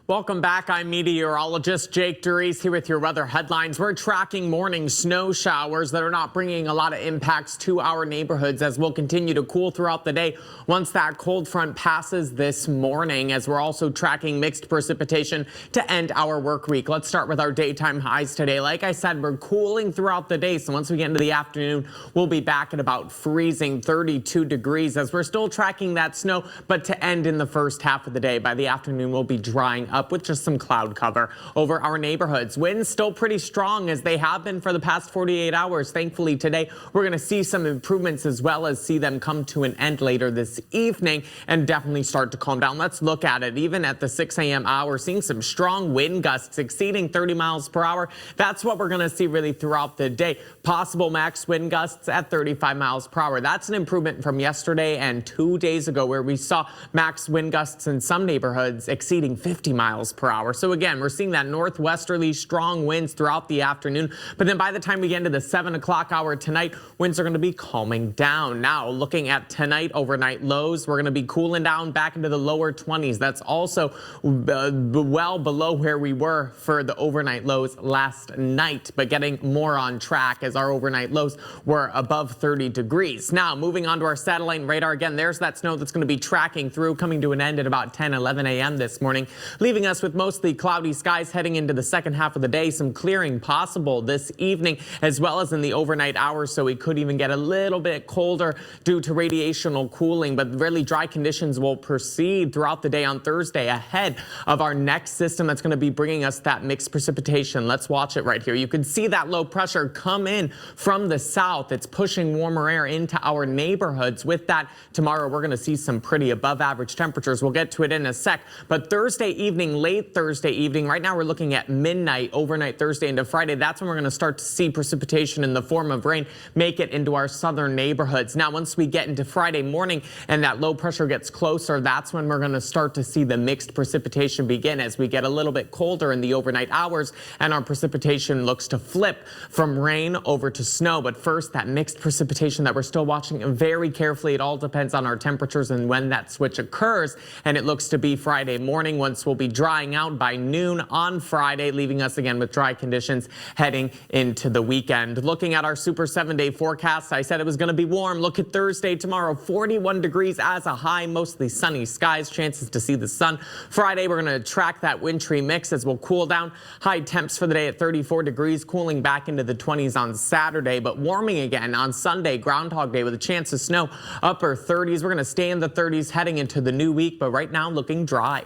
Welcome back. I'm meteorologist Jake Duries here with your weather headlines. We're tracking morning snow showers that are not bringing a lot of impacts to our neighborhoods as we'll continue to cool throughout the day once that cold front passes this morning, as we're also tracking mixed precipitation to end our work week. Let's start with our daytime highs today. Like I said, we're cooling throughout the day, so once we get into the afternoon, we'll be back at about freezing 32 degrees as we're still tracking that snow, but to end in the first half of the day. By the afternoon, we'll be drying up with just some cloud cover over our neighborhoods. Winds still pretty strong as they have been for the past 48 hours. Thankfully, today we're going to see some improvements as well as see them come to an end later this evening and definitely start to calm down. Let's look at it. Even at the 6 a.m. hour, seeing some strong wind gusts exceeding 30 miles per hour. That's what we're going to see really throughout the day. Possible max wind gusts at 35 miles per hour. That's an improvement from yesterday and 2 days ago where we saw max wind gusts in some neighborhoods exceeding 50 miles per hour. So again, we're seeing that northwesterly strong winds throughout the afternoon. But then by the time we get into the 7 o'clock hour tonight, winds are going to be calming down. Now, looking at tonight, overnight lows, we're going to be cooling down back into the lower 20s. That's also well below where we were for the overnight lows last night, but getting more on track as our overnight lows were above 30 degrees. Now, moving on to our satellite and radar again, there's that snow that's going to be tracking through, coming to an end at about 10, 11 a.m. this morning, leaving us with mostly cloudy skies heading into the second half of the day. Some clearing possible this evening as well as in the overnight hours, so we could even get a little bit colder due to radiational cooling, but really dry conditions will proceed throughout the day on Thursday ahead of our next system that's going to be bringing us that mixed precipitation. Let's watch it right here. You can see that low pressure come in from the south. It's pushing warmer air into our neighborhoods. With that, tomorrow we're going to see some pretty above average temperatures. We'll get to it in a sec, but Thursday evening, late Thursday evening, right now we're looking at midnight, overnight Thursday into Friday. That's when we're going to start to see precipitation in the form of rain make it into our southern neighborhoods. Now, once we get into Friday morning and that low pressure gets closer, that's when we're going to start to see the mixed precipitation begin as we get a little bit colder in the overnight hours and our precipitation looks to flip from rain over to snow. But first, that mixed precipitation that we're still watching very carefully. It all depends on our temperatures and when that switch occurs, and it looks to be Friday morning once we'll be drying out by noon on Friday, leaving us again with dry conditions heading into the weekend. Looking at our super 7-day forecast, I said it was going to be warm. Look at Thursday tomorrow, 41 degrees as a high, mostly sunny skies, chances to see the sun. Friday, we're going to track that wintry mix as we'll cool down. High temps for the day at 34 degrees, cooling back into the 20s on Saturday, but warming again on Sunday, Groundhog Day with a chance of snow, upper 30s. We're going to stay in the 30s heading into the new week, but right now looking dry.